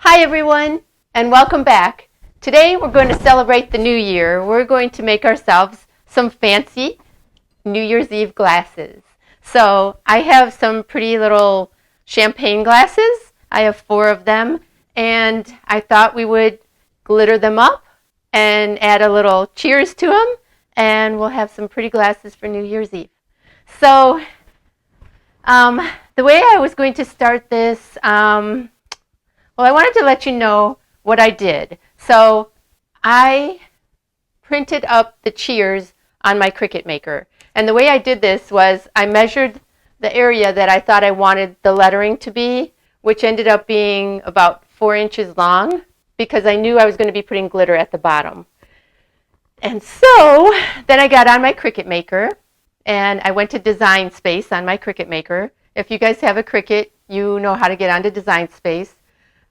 Hi everyone, and welcome back. Today we're going to celebrate the new year. We're going to make ourselves some fancy New Year's Eve glasses. So I have some pretty little champagne glasses. I have 4 of them, and I thought we would glitter them up and add a little cheers to them, and we'll have some pretty glasses for New Year's Eve. So the way I was going to start this, well, I wanted to let you know what I did. So I printed up the cheers on my Cricut Maker. And the way I did this was I measured the area that I thought I wanted the lettering to be, which ended up being about 4 inches long, because I knew I was going to be putting glitter at the bottom. And so then I got on my Cricut Maker, and I went to Design Space on my Cricut Maker. If you guys have a Cricut, you know how to get onto Design Space.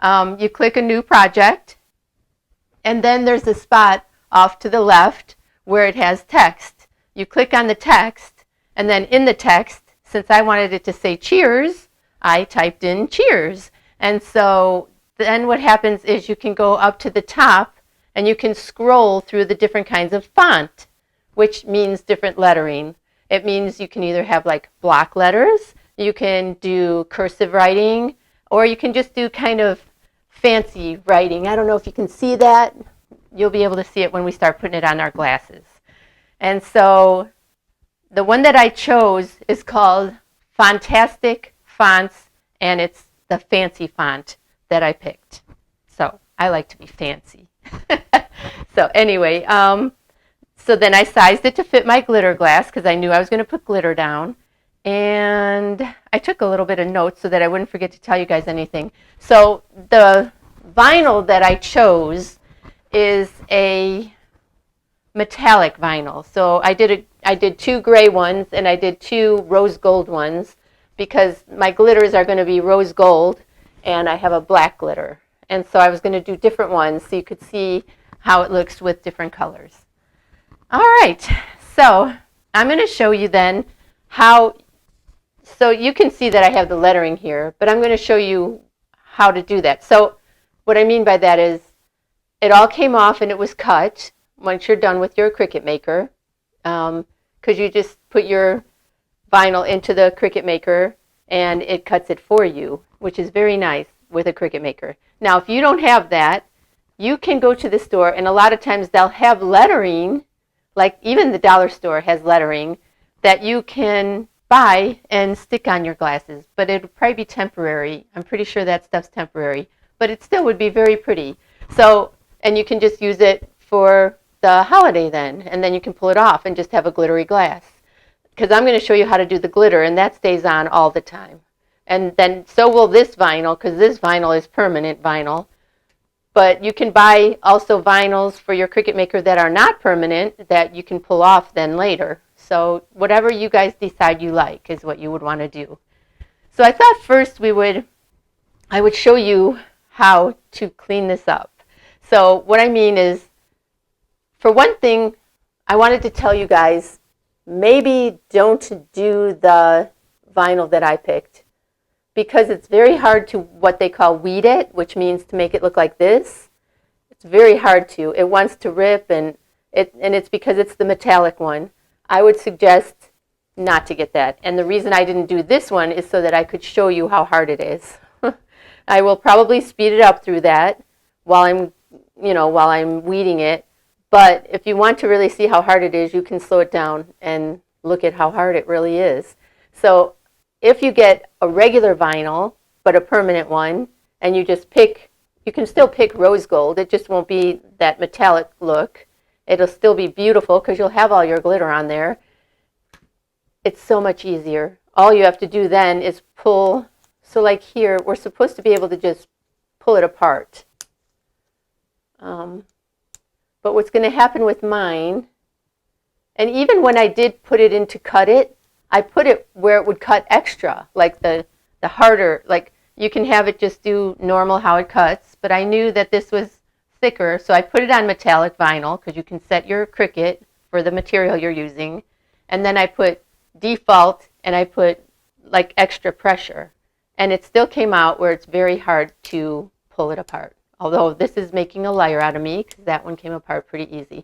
You click a new project, and then there's a spot off to the left where it has text. You click on the text, and then in the text, since I wanted it to say cheers, I typed in cheers. And so then what happens is you can go up to the top and you can scroll through the different kinds of font, which means different lettering. It means you can either have like block letters, you can do cursive writing, or you can just do kind of fancy writing. I don't know if you can see that. You'll be able to see it when we start putting it on our glasses. And so the one that I chose is called Fantastic Fonts, and it's the fancy font that I picked. So I like to be fancy. So anyway, so then I sized it to fit my glitter glass because I knew I was going to put glitter down. And I took a little bit of notes so that I wouldn't forget to tell you guys anything. So the vinyl that I chose is a metallic vinyl. So I did 2 gray ones and I did 2 rose gold ones because my glitters are going to be rose gold and I have a black glitter. And so I was going to do different ones so you could see how it looks with different colors. All right, so I'm going to show you then how. So you can see that I have the lettering here, but I'm going to show you how to do that. So what I mean by that is it all came off and it was cut once you're done with your Cricut Maker, because you just put your vinyl into the Cricut Maker and it cuts it for you, which is very nice with a Cricut Maker. Now, if you don't have that, you can go to the store, and a lot of times they'll have lettering, like even the dollar store has lettering that you can buy and stick on your glasses, but it would probably be temporary. I'm pretty sure that stuff's temporary, but it still would be very pretty. So, and you can just use it for the holiday then, and then you can pull it off and just have a glittery glass. Because I'm going to show you how to do the glitter, and that stays on all the time. And then so will this vinyl, because this vinyl is permanent vinyl. But you can buy also vinyls for your Cricut Maker that are not permanent that you can pull off then later. So whatever you guys decide you like is what you would want to do. So I thought first I would show you how to clean this up. So what I mean is, for one thing, I wanted to tell you guys, maybe don't do the vinyl that I picked, because it's very hard to what they call weed it, which means to make it look like this. It's very hard to. It wants to rip, and it's because it's the metallic one. I would suggest not to get that. And the reason I didn't do this one is so that I could show you how hard it is. I will probably speed it up through that while I'm weeding it. But if you want to really see how hard it is, you can slow it down and look at how hard it really is. So if you get a regular vinyl, but a permanent one, and you just pick, you can still pick rose gold. It just won't be that metallic look. It'll still be beautiful because you'll have all your glitter on there. It's so much easier. All you have to do then is pull. So like here, we're supposed to be able to just pull it apart. But what's going to happen with mine, and even when I did put it in to cut it, I put it where it would cut extra, like the harder, like you can have it just do normal how it cuts, but I knew that this was thicker, so I put it on metallic vinyl because you can set your Cricut for the material you're using, and then I put default and I put like extra pressure, and it still came out where it's very hard to pull it apart. Although this is making a liar out of me because that one came apart pretty easy.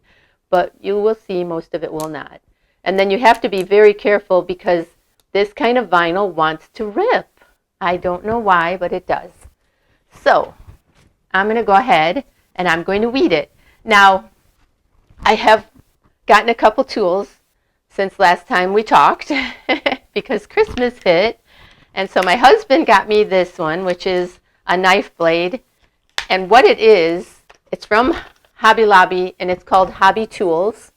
But you will see most of it will not. And then you have to be very careful because this kind of vinyl wants to rip. I don't know why, but it does. So I'm going to go ahead and I'm going to weed it. Now, I have gotten a couple tools since last time we talked because Christmas hit. And so my husband got me this one, which is a knife blade. And what it is, it's from Hobby Lobby, and it's called Hobby Tools.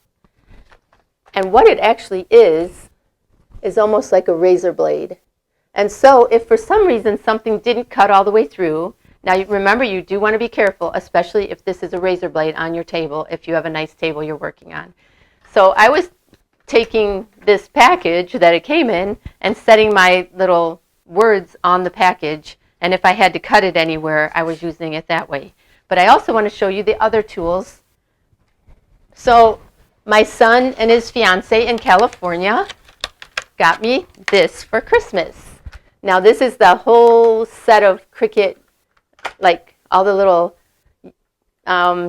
And what it actually is almost like a razor blade. And so if for some reason something didn't cut all the way through, now remember you do want to be careful, especially if this is a razor blade on your table, if you have a nice table you're working on. So I was taking this package that it came in and setting my little words on the package, and if I had to cut it anywhere, I was using it that way. But I also want to show you the other tools. So my son and his fiance in California got me this for Christmas. Now this is the whole set of Cricut, like all the little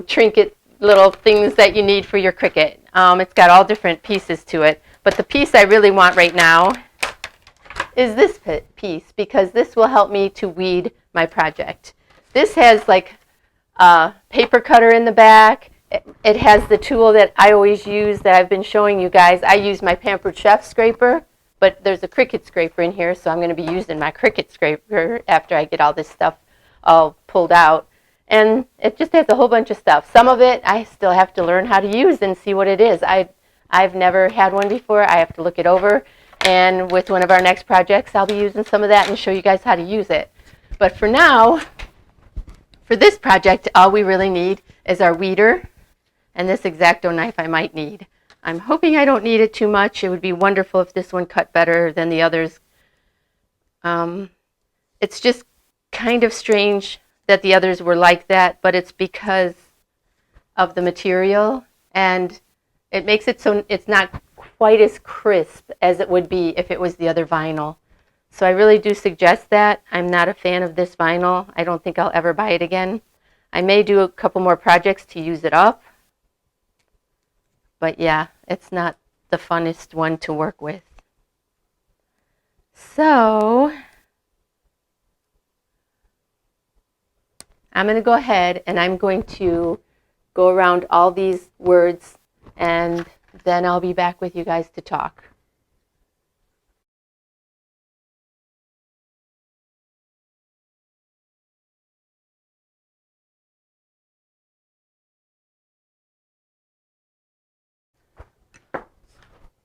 trinket little things that you need for your Cricut. It's got all different pieces to it. But the piece I really want right now is this piece because this will help me to weed my project. This has like a paper cutter in the back. It has the tool that I always use that I've been showing you guys. I use my Pampered Chef scraper, but there's a Cricut scraper in here, so I'm going to be using my Cricut scraper after I get all this stuff all pulled out. And it just has a whole bunch of stuff. Some of it I still have to learn how to use and see what it is. I've never had one before. I have to look it over. And with one of our next projects, I'll be using some of that and show you guys how to use it. But for now, for this project, all we really need is our weeder and this X-Acto knife I might need. I'm hoping I don't need it too much. It would be wonderful if this one cut better than the others. It's just kind of strange that the others were like that, but it's because of the material, and it makes it so it's not quite as crisp as it would be if it was the other vinyl. So I really do suggest that. I'm not a fan of this vinyl. I don't think I'll ever buy it again. I may do a couple more projects to use it up, but yeah, it's not the funnest one to work with. So I'm going to go ahead and I'm going to go around all these words, and then I'll be back with you guys to talk.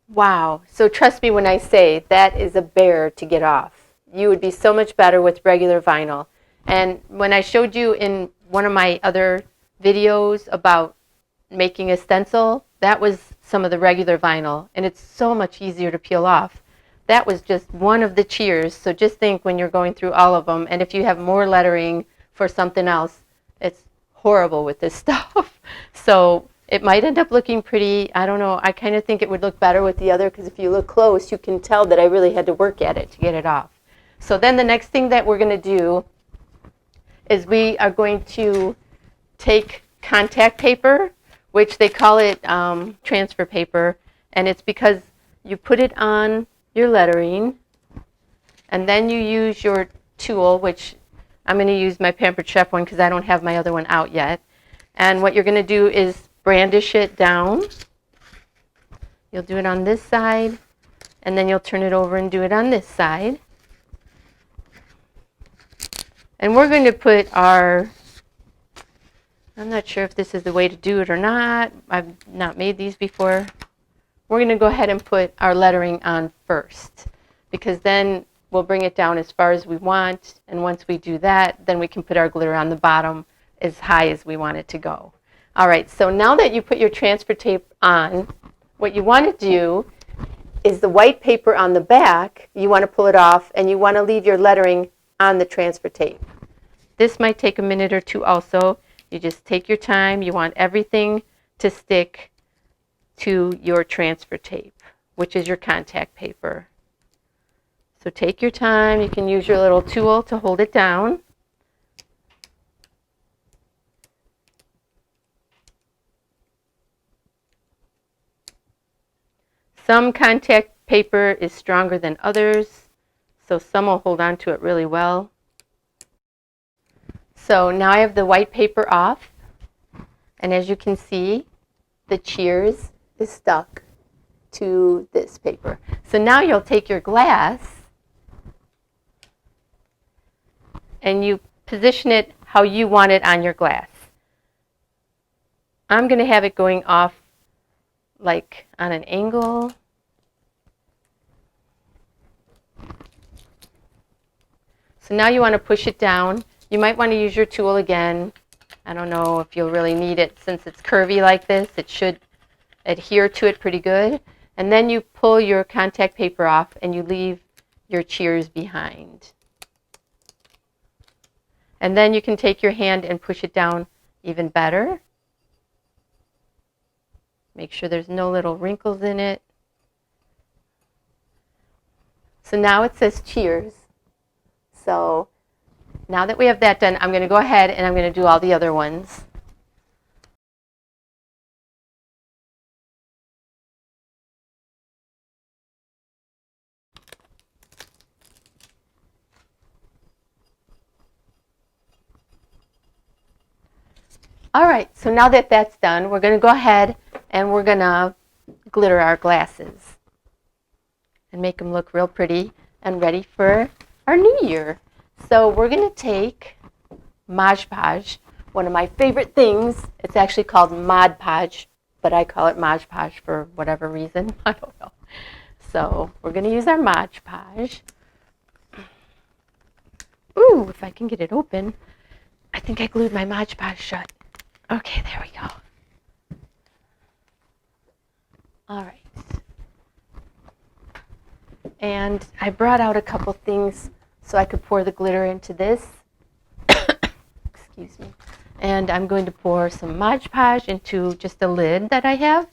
Wow. So trust me when I say that is a bear to get off. You would be so much better with regular vinyl. And when I showed you in one of my other videos about making a stencil, that was some of the regular vinyl, and it's so much easier to peel off. That was just one of the cheers, so just think when you're going through all of them, and if you have more lettering for something else, it's horrible with this stuff. So it might end up looking pretty, I don't know, I kind of think it would look better with the other, because if you look close, you can tell that I really had to work at it to get it off. So then the next thing that we're going to do is we are going to take contact paper, which they call it transfer paper, and it's because you put it on your lettering, and then you use your tool, which I'm going to use my Pampered Chef one because I don't have my other one out yet. And what you're going to do is brandish it down. You'll do it on this side, and then you'll turn it over and do it on this side. And we're going to put our, I'm not sure if this is the way to do it or not. I've not made these before. We're going to go ahead and put our lettering on first, because then we'll bring it down as far as we want. And once we do that, then we can put our glitter on the bottom as high as we want it to go. All right, so now that you put your transfer tape on, what you want to do is the white paper on the back, you want to pull it off, and you want to leave your lettering on the transfer tape. This might take a minute or two also. You just take your time. You want everything to stick to your transfer tape, which is your contact paper. So take your time. You can use your little tool to hold it down. Some contact paper is stronger than others, so some will hold on to it really well. So now I have the white paper off, and as you can see, the cheers is stuck to this paper. So now you'll take your glass and you position it how you want it on your glass. I'm going to have it going off like on an angle. So now you want to push it down. You might want to use your tool again. I don't know if you'll really need it since it's curvy like this. It should adhere to it pretty good. And then you pull your contact paper off and you leave your cheers behind. And then you can take your hand and push it down even better. Make sure there's no little wrinkles in it. So now it says cheers. So now that we have that done, I'm going to go ahead and I'm going to do all the other ones. All right, so now that that's done, we're going to go ahead and we're going to glitter our glasses and make them look real pretty and ready for our new year. So we're going to take Mod Podge, one of my favorite things. It's actually called Mod Podge, but I call it Mod Podge for whatever reason. I don't know. So we're going to use our Mod Podge. Ooh, if I can get it open. I think I glued my Mod Podge shut. Okay, there we go. All right. And I brought out a couple things so I could pour the glitter into this. Excuse me. And I'm going to pour some Mod Podge into just a lid that I have.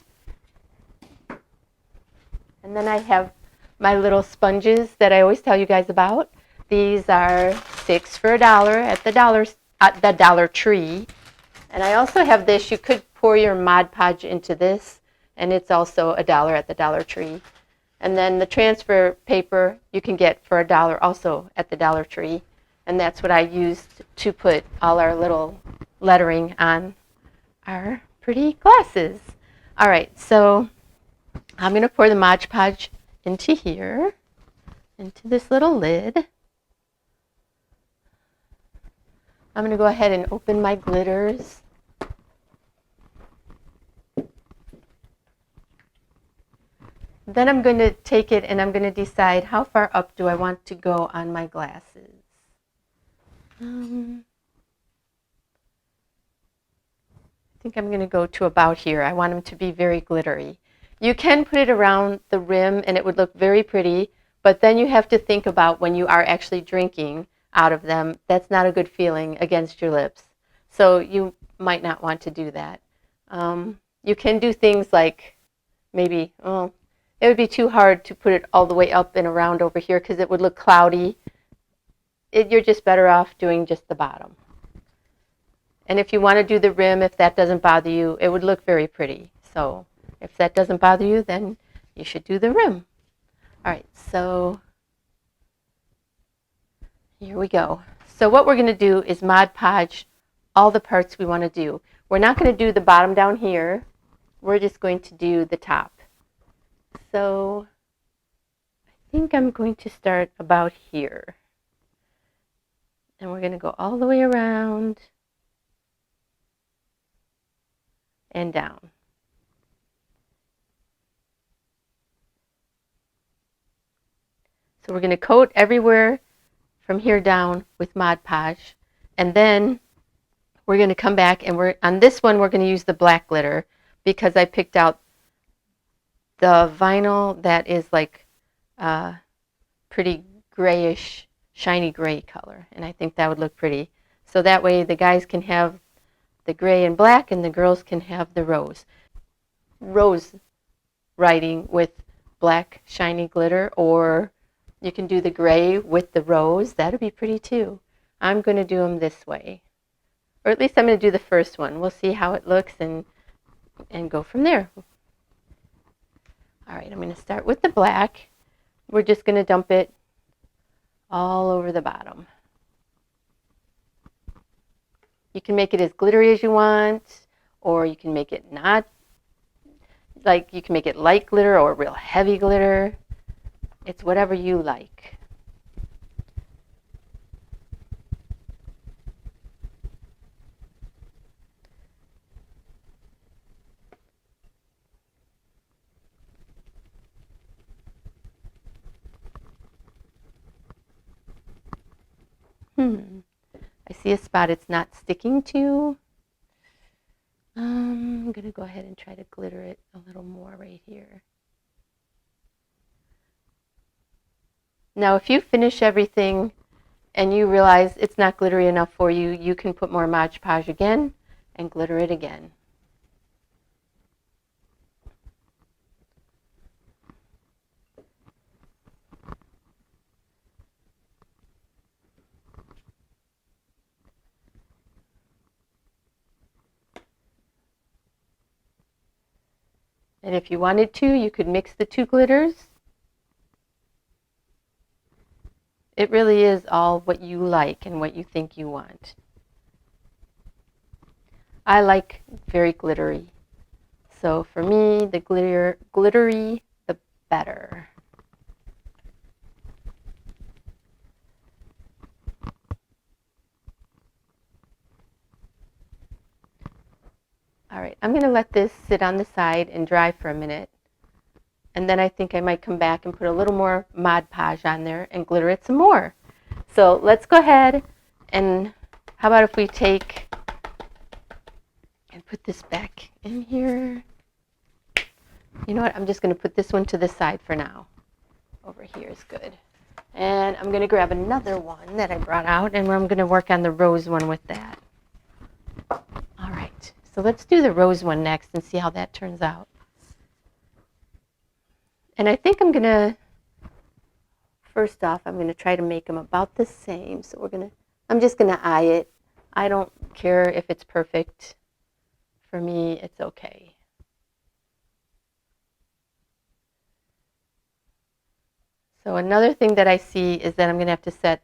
And then I have my little sponges that I always tell you guys about. These are 6 for $1 at the Dollar Tree. And I also have this. You could pour your Mod Podge into this, and it's also $1 at the Dollar Tree. And then the transfer paper you can get for $1 also at the Dollar Tree. And that's what I used to put all our little lettering on our pretty glasses. All right, so I'm going to pour the Mod Podge into here, into this little lid. I'm going to go ahead and open my glitters. Then I'm going to take it and I'm going to decide how far up do I want to go on my glasses. I think I'm going to go to about here. I want them to be very glittery. You can put it around the rim and it would look very pretty, but then you have to think about when you are actually drinking out of them. That's not a good feeling against your lips. So you might not want to do that. You can do things like maybe, it would be too hard to put it all the way up and around over here because it would look cloudy. You're just better off doing just the bottom. And if you want to do the rim, if that doesn't bother you, it would look very pretty. So if that doesn't bother you, then you should do the rim. All right, so here we go. So what we're going to do is Mod Podge all the parts we want to do. We're not going to do the bottom down here. We're just going to do the top. So I think I'm going to start about here. And we're going to go all the way around and down. So we're going to coat everywhere from here down with Mod Podge. And then we're going to come back and on this one we're going to use the black glitter because I picked out the vinyl that is like pretty grayish, shiny gray color. And I think that would look pretty. So that way the guys can have the gray and black and the girls can have the rose. Rose writing with black shiny glitter, or you can do the gray with the rose. That would be pretty too. I'm going to do them this way. Or at least I'm going to do the first one. We'll see how it looks and go from there. All right, I'm going to start with the black. We're just going to dump it all over the bottom. You can make it as glittery as you want, or you can make it not, like you can make it light glitter or real heavy glitter. It's whatever you like. I see a spot it's not sticking to. I'm going to go ahead and try to glitter it a little more right here. Now, if you finish everything and you realize it's not glittery enough for you, you can put more Mod Podge again and glitter it again. And if you wanted to, you could mix the two glitters. It really is all what you like and what you think you want. I like very glittery. So for me, the glittery, the better. All right, I'm going to let this sit on the side and dry for a minute. And then I think I might come back and put a little more Mod Podge on there and glitter it some more. So let's go ahead and how about if we take and put this back in here. You know what, I'm just going to put this one to the side for now. Over here is good. And I'm going to grab another one that I brought out, and I'm going to work on the rose one with that. All right, so let's do the rose one next and see how that turns out. And I think I'm going to, first off, I'm going to try to make them about the same. So I'm just going to eye it. I don't care if it's perfect. For me, it's okay. So another thing that I see is that I'm going to have to set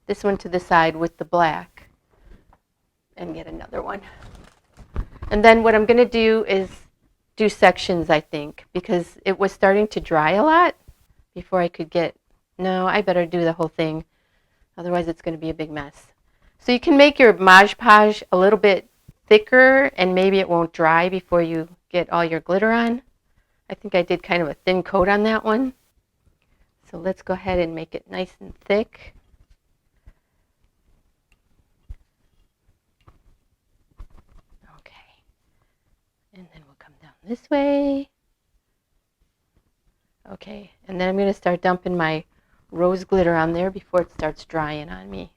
this one to the side with the black and get another one. And then what I'm going to do is do sections, I think, because it was starting to dry a lot before I could get, no, I better do the whole thing. Otherwise, it's going to be a big mess. So you can make your Mod Podge a little bit thicker, and maybe it won't dry before you get all your glitter on. I think I did kind of a thin coat on that one. So let's go ahead and make it nice and thick. Okay. And then we'll come down this way. Okay, and then I'm going to start dumping my rose glitter on there before it starts drying on me.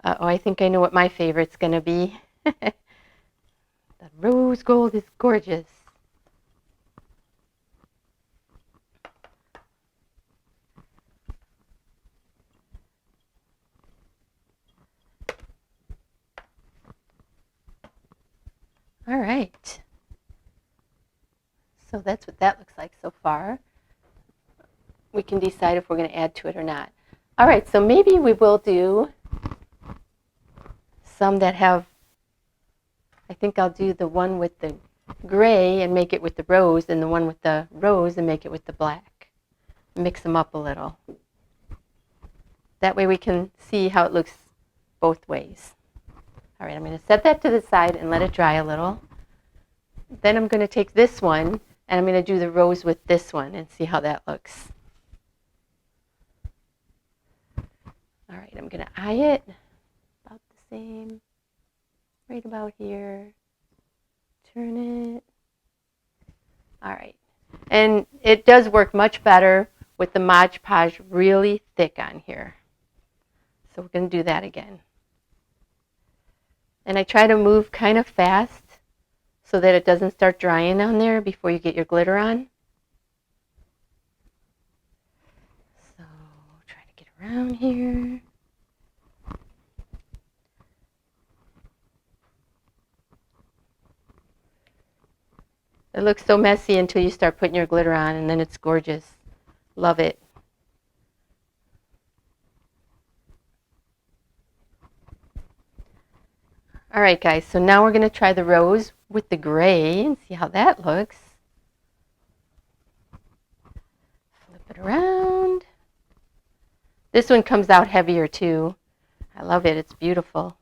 Uh-oh, I think I know what my favorite's going to be. The rose gold is gorgeous. All right. So that's what that looks like so far. We can decide if we're going to add to it or not. All right, so maybe we will do some that have, I think I'll do the one with the gray and make it with the rose, and the one with the rose and make it with the black. Mix them up a little. That way we can see how it looks both ways. All right, I'm going to set that to the side and let it dry a little. Then I'm going to take this one and I'm going to do the rose with this one and see how that looks. All right, I'm going to eye it about the same, right about here. Turn it. All right, and it does work much better with the Mod Podge really thick on here. So we're going to do that again. And I try to move kind of fast so that it doesn't start drying on there before you get your glitter on. So try to get around here. It looks so messy until you start putting your glitter on, and then it's gorgeous. Love it. All right, guys, so now we're going to try the rose with the gray and see how that looks. Flip it around. This one comes out heavier too. I love it. It's beautiful.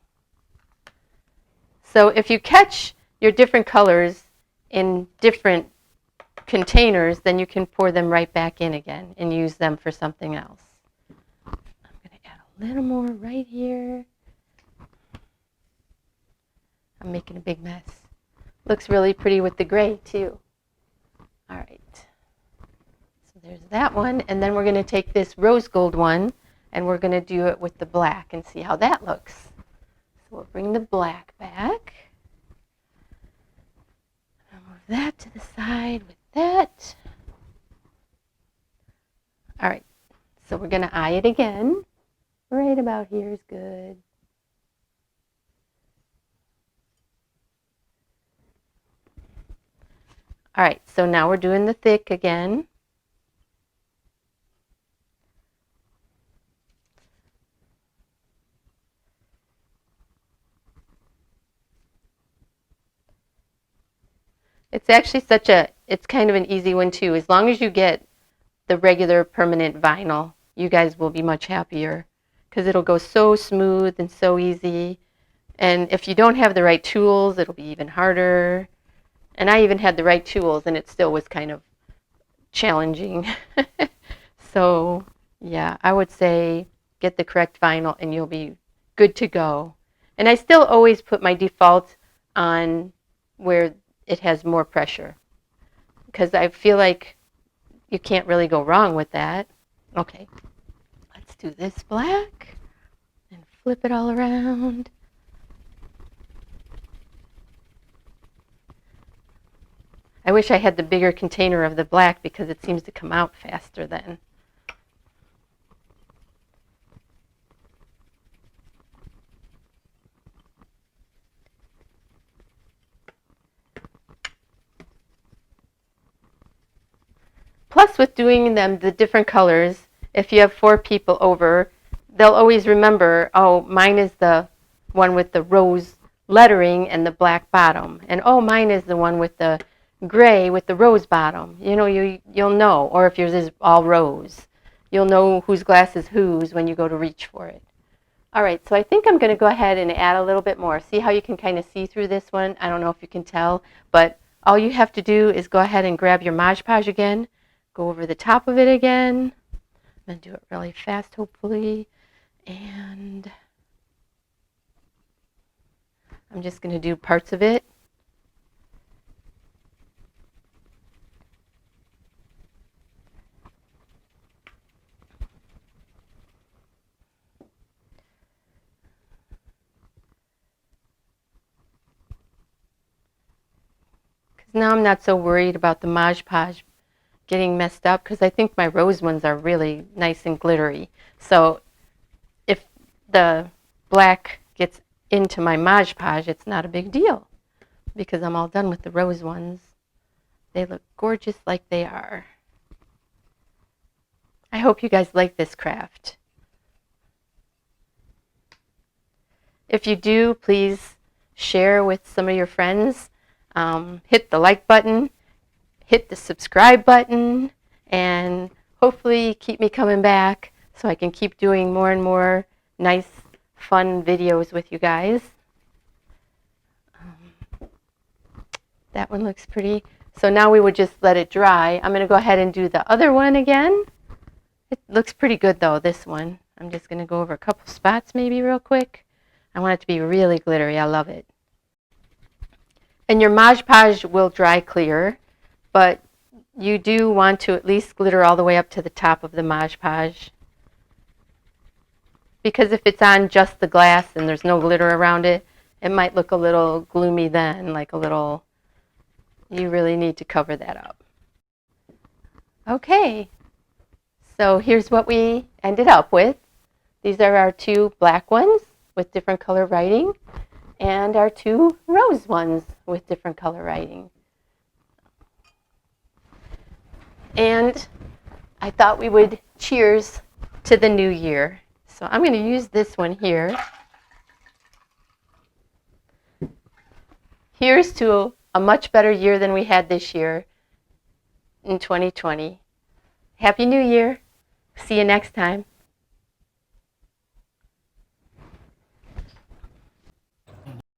So if you catch your different colors in different containers, then you can pour them right back in again and use them for something else. I'm going to add a little more right here. I'm making a big mess. Looks really pretty with the gray too. All right. So there's that one. And then we're going to take this rose gold one and we're going to do it with the black and see how that looks. So we'll bring the black back. I'll move that to the side with that. All right. So we're going to eye it again. Right about here is good. All right, so now we're doing the thick again. It's actually it's kind of an easy one too. As long as you get the regular permanent vinyl, you guys will be much happier because it'll go so smooth and so easy. And if you don't have the right tools, it'll be even harder. And I even had the right tools and it still was kind of challenging. So yeah, I would say get the correct vinyl and you'll be good to go. And I still always put my default on where it has more pressure because I feel like you can't really go wrong with that. Okay, let's do this black and flip it all around. I wish I had the bigger container of the black because it seems to come out faster then. Plus, with doing them the different colors, if you have 4 people over, they'll always remember, oh, mine is the one with the rose lettering and the black bottom. And oh, mine is the one with the gray with the rose bottom. You know, you'll know. Or if yours is all rose, you'll know whose glass is whose when you go to reach for it. All right, so I think I'm going to go ahead and add a little bit more. See how you can kind of see through this one? I don't know if you can tell, but all you have to do is go ahead and grab your Mod Podge again, go over the top of it again. I'm going to do it really fast, hopefully. And I'm just going to do parts of it. Because now I'm not so worried about the Mod Podge getting messed up because I think my rose ones are really nice and glittery. So if the black gets into my Mod Podge, it's not a big deal because I'm all done with the rose ones. They look gorgeous like they are. I hope you guys like this craft. If you do, please share with some of your friends. Hit the like button, hit the subscribe button, and hopefully keep me coming back so I can keep doing more and more nice, fun videos with you guys. That one looks pretty. So now we would just let it dry. I'm going to go ahead and do the other one again. It looks pretty good though, this one. I'm just going to go over a couple spots maybe real quick. I want it to be really glittery. I love it. And your Mod Podge will dry clear, but you do want to at least glitter all the way up to the top of the Mod Podge. Because if it's on just the glass and there's no glitter around it, it might look a little gloomy then, like a little, you really need to cover that up. Okay, so here's what we ended up with. These are our 2 black ones with different color writing and our 2 rose ones with different color writing. And I thought we would cheers to the new year. So I'm going to use this one here. Here's to a much better year than we had this year in 2020. Happy New Year. See you next time.